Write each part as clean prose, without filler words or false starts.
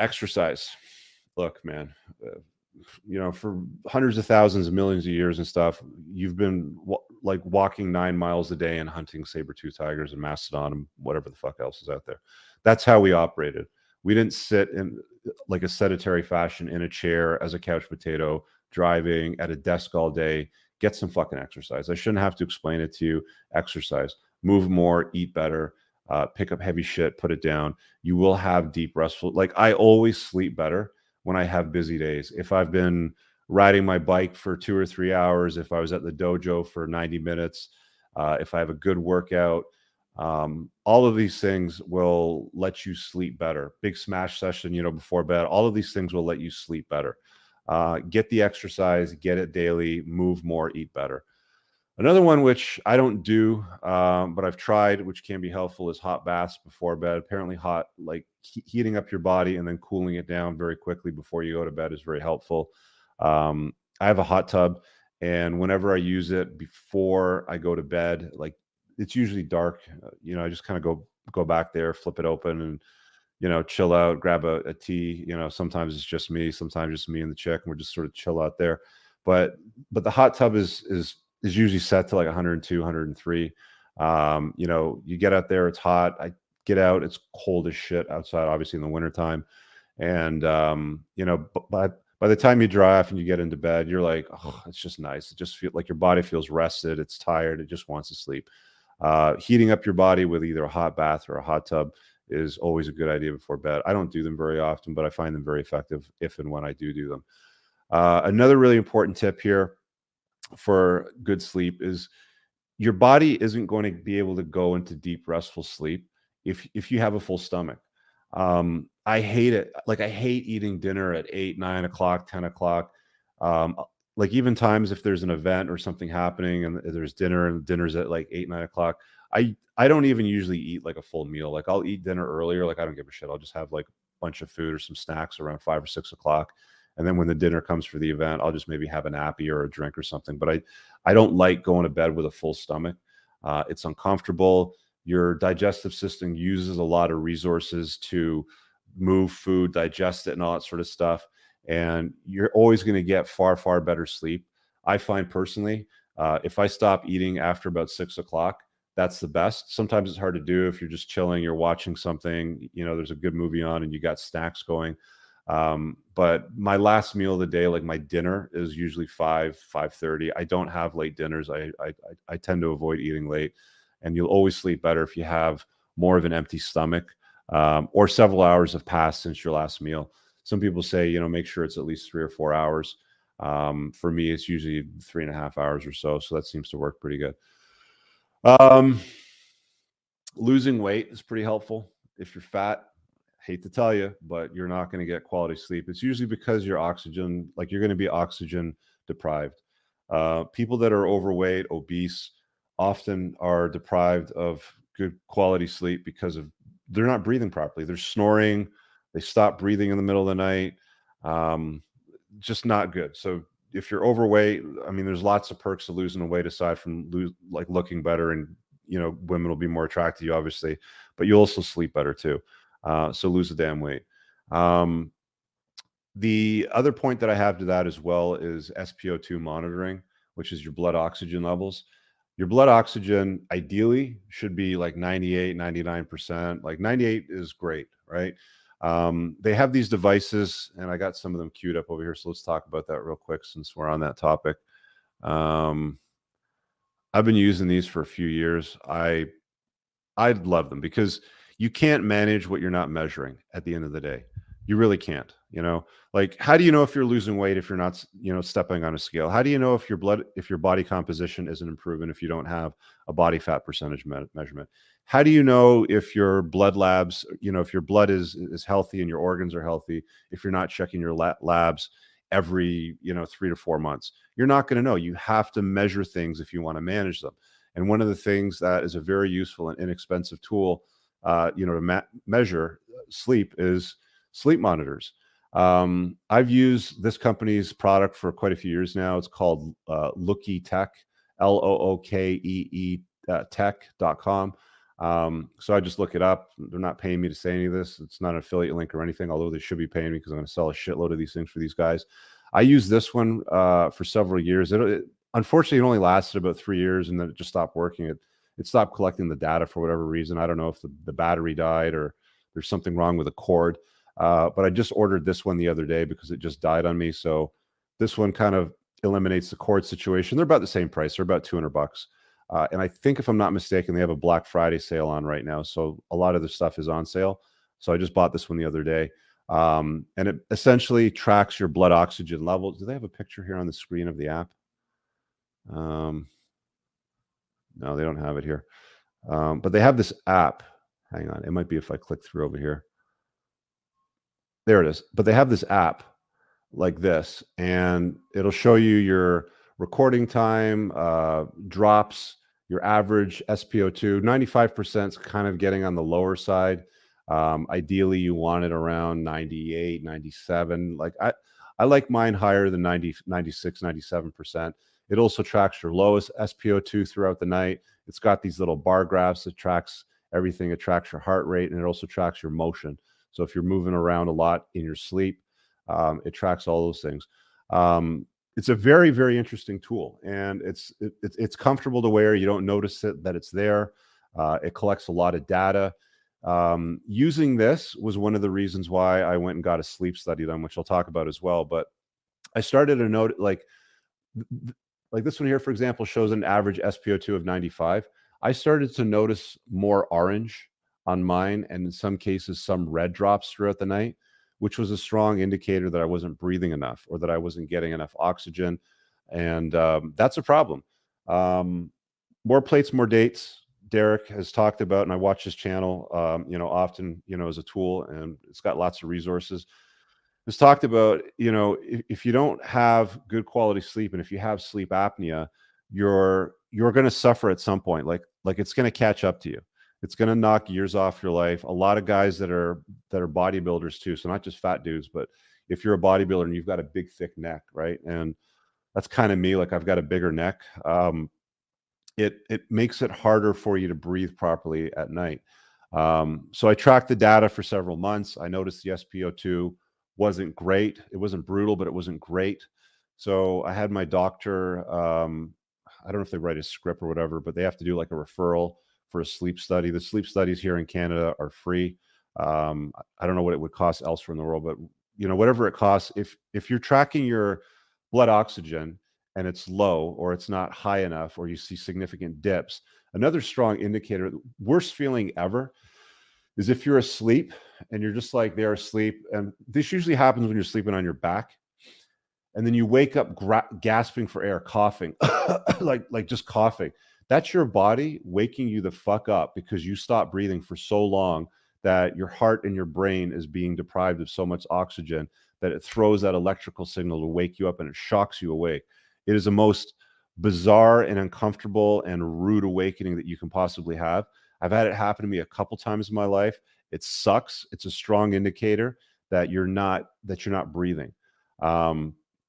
Exercise. Look, man, for hundreds of thousands of millions of years and stuff, you've been like walking 9 miles a day and hunting saber-tooth tigers and mastodon and whatever the fuck else is out there. That's how we operated. We didn't sit in like a sedentary fashion in a chair as a couch potato, driving at a desk all day. Get some fucking exercise. I shouldn't have to explain it to you. Exercise, move more, eat better, pick up heavy shit, put it down. You will have deep restful. Like, I always sleep better when I have busy days. If I've been riding my bike for 2 or 3 hours, if I was at the dojo for 90 minutes, if I have a good workout, all of these things will let you sleep better. Big smash session, before bed, all of these things will let you sleep better. Get the exercise, get it daily, move more, eat better. Another one, which I don't do, but I've tried, which can be helpful, is hot baths before bed. Apparently hot, like heating up your body and then cooling it down very quickly before you go to bed, is very helpful. I have a hot tub, and whenever I use it before I go to bed, like, it's usually dark, I just kind of go back there, flip it open, and chill out, grab a tea. Sometimes it's just me, sometimes just me and the chick, and we're just sort of chill out there. But the hot tub is usually set to like 102, 103. You get out there, it's hot. I get out, it's cold as shit outside, obviously in the wintertime. And, but by the time you dry off and you get into bed, you're like, oh, it's just nice. It just feels like your body feels rested. It's tired. It just wants to sleep. Heating up your body with either a hot bath or a hot tub is always a good idea before bed. I don't do them very often, but I find them very effective if and when I do them. Another really important tip here for good sleep is your body isn't going to be able to go into deep restful sleep if you have a full stomach. I hate it. Like, I hate eating dinner at 8, 9 o'clock, 10 o'clock. Like, even times if there's an event or something happening and there's dinner and dinner's at like 8, 9 o'clock, I don't even usually eat like a full meal. Like, I'll eat dinner earlier. Like, I don't give a shit. I'll just have like a bunch of food or some snacks around 5 or 6 o'clock. And then when the dinner comes for the event, I'll just maybe have an appy or a drink or something. But I don't like going to bed with a full stomach. It's uncomfortable. Your digestive system uses a lot of resources to move food, digest it, and all that sort of stuff. And you're always going to get far, far better sleep. I find personally, if I stop eating after about 6 o'clock, that's the best. Sometimes it's hard to do if you're just chilling, you're watching something, there's a good movie on and you got snacks going. But my last meal of the day, like my dinner, is usually 5:30. I don't have late dinners. I tend to avoid eating late, and you'll always sleep better if you have more of an empty stomach, or several hours have passed since your last meal. Some people say, make sure it's at least 3 or 4 hours. For me, it's usually 3.5 hours or so. So that seems to work pretty good. Losing weight is pretty helpful. If you're fat, hate to tell you, but you're not going to get quality sleep. It's usually because you're going to be oxygen deprived. People that are overweight, obese, often are deprived of good quality sleep because they're not breathing properly. They're snoring. They stop breathing in the middle of the night. Just not good. So if you're overweight, there's lots of perks of losing weight aside from looking better, and women will be more attracted to you, obviously, but you'll also sleep better too. So lose the damn weight. The other point that I have to that as well is SpO2 monitoring, which is your blood oxygen levels. Your blood oxygen ideally should be like 98, 99%. Like 98 is great, right? They have these devices, and I got some of them queued up over here. So let's talk about that real quick since we're on that topic. I've been using these for a few years. I love them because you can't manage what you're not measuring at the end of the day. You really can't, like, how do you know if you're losing weight if you're not, stepping on a scale? How do you know if your body composition isn't improving if you don't have a body fat percentage measurement? How do you know if your blood labs, if your blood is healthy and your organs are healthy, if you're not checking your labs every, 3 to 4 months? You're not going to know. You have to measure things if you want to manage them. And one of the things that is a very useful and inexpensive tool, to measure sleep is sleep monitors. I've used this company's product for quite a few years now. It's called Lookee Tech, Lookee tech.com. So I just look it up. They're not paying me to say any of this. It's not an affiliate link or anything, although they should be paying me because I'm going to sell a shitload of these things for these guys. I used this one for several years. Unfortunately, it only lasted about 3 years, and then it just stopped working. It stopped collecting the data for whatever reason. I don't know if the battery died or there's something wrong with the cord. But I just ordered this one the other day because it just died on me. So this one kind of eliminates the cord situation. They're about the same price. They're about $200. And I think, if I'm not mistaken, they have a Black Friday sale on right now. So a lot of the stuff is on sale. So I just bought this one the other day. And it essentially tracks your blood oxygen levels. Do they have a picture here on the screen of the app? No, they don't have it here. But they have this app. Hang on. It might be if I click through over here. There it is. But they have this app like this, and it'll show you your recording time, drops, your average SpO2. 95% is kind of getting on the lower side. Ideally, you want it around 98, 97. Like I like mine higher than 90, 96, 97%. It also tracks your lowest SpO2 throughout the night. It's got these little bar graphs that tracks everything. It tracks your heart rate, and it also tracks your motion. So if you're moving around a lot in your sleep, it tracks all those things. It's a very, very interesting tool, and it's comfortable to wear. You don't notice that it's there. It collects a lot of data. Using this was one of the reasons why I went and got a sleep study done, which I'll talk about as well. But I started to note, like this one here, for example, shows an average SpO2 of 95. I started to notice more orange on mine, and in some cases, some red drops throughout the night, which was a strong indicator that I wasn't breathing enough or that I wasn't getting enough oxygen. And that's a problem. More plates, more dates. Derek has talked about, and I watch his channel, often, as a tool, and it's got lots of resources. Has talked about, if you don't have good quality sleep, and if you have sleep apnea, you're going to suffer at some point. Like it's going to catch up to you. It's going to knock years off your life. A lot of guys that are bodybuilders too, so not just fat dudes, but if you're a bodybuilder and you've got a big, thick neck, right? And that's kind of me. Like, I've got a bigger neck. It makes it harder for you to breathe properly at night. So I tracked the data for several months. I noticed the SpO2 wasn't great. It wasn't brutal, but it wasn't great. So I had my doctor, I don't know if they write a script or whatever, but they have to do like a referral for a sleep study. The sleep studies here in Canada are free. I don't know what it would cost elsewhere in the world, but whatever it costs, if you're tracking your blood oxygen and it's low or it's not high enough, or you see significant dips, another strong indicator, worst feeling ever, is if you're asleep and you're just like they're asleep. And this usually happens when you're sleeping on your back, and then you wake up gasping for air, coughing, like just coughing. That's your body waking you the fuck up because you stopped breathing for so long that your heart and your brain is being deprived of so much oxygen that it throws that electrical signal to wake you up, and it shocks you awake. It is the most bizarre and uncomfortable and rude awakening that you can possibly have. I've had it happen to me a couple times in my life. It sucks. It's a strong indicator that you're not breathing.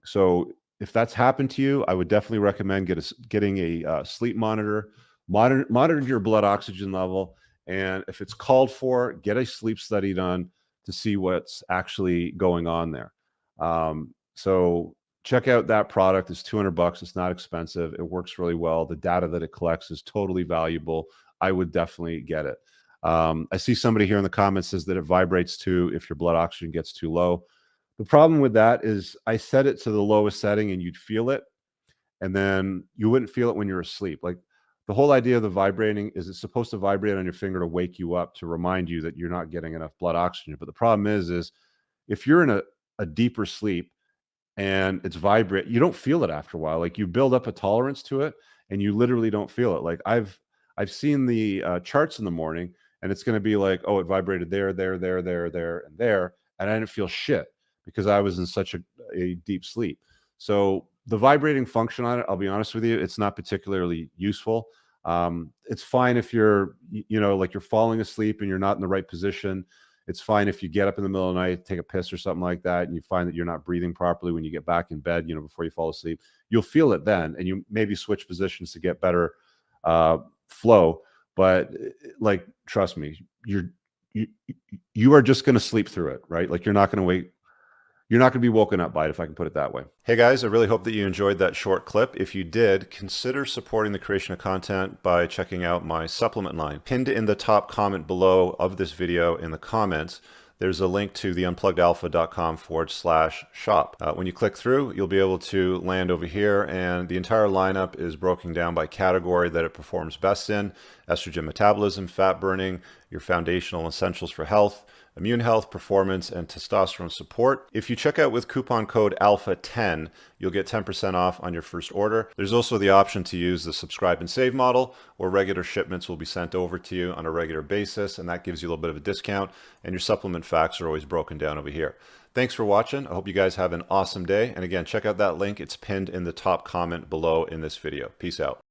So if that's happened to you, I would definitely recommend getting a sleep monitor, monitor your blood oxygen level. And if it's called for, get a sleep study done to see what's actually going on there. So check out that product. It's $200. It's not expensive. It works really well. The data that it collects is totally valuable. I would definitely get it. I see somebody here in the comments says that it vibrates too if your blood oxygen gets too low. The problem with that is I set it to the lowest setting and you'd feel it, and then you wouldn't feel it when you're asleep. Like, the whole idea of the vibrating is it's supposed to vibrate on your finger to wake you up, to remind you that you're not getting enough blood oxygen. But the problem is if you're in a deeper sleep and it's vibrate, you don't feel it after a while. Like, you build up a tolerance to it and you literally don't feel it. Like, I've seen the charts in the morning, and it's going to be like, oh, it vibrated there, and there. And I didn't feel shit because I was in such a deep sleep. So the vibrating function on it, I'll be honest with you, it's not particularly useful. It's fine if you're, like you're falling asleep and you're not in the right position. It's fine if you get up in the middle of the night, take a piss or something like that, and you find that you're not breathing properly when you get back in bed, before you fall asleep. You'll feel it then, and you maybe switch positions to get better flow. But like, trust me, you, you are just going to sleep through it, right? Like you're not going to wait. You're not going to be woken up by it, if I can put it that way. Hey guys, I really hope that you enjoyed that short clip. If you did, consider supporting the creation of content by checking out my supplement line. Pinned in the top comment below of this video in the comments, there's a link to the unpluggedalpha.com/shop. When you click through, you'll be able to land over here, and the entire lineup is broken down by category that it performs best in: estrogen metabolism, fat burning, your foundational essentials for health, immune health, performance, and testosterone support. If you check out with coupon code ALPHA10, you'll get 10% off on your first order. There's also the option to use the subscribe and save model, where regular shipments will be sent over to you on a regular basis, and that gives you a little bit of a discount, and your supplement facts are always broken down over here. Thanks for watching. I hope you guys have an awesome day. And again, check out that link. It's pinned in the top comment below in this video. Peace out.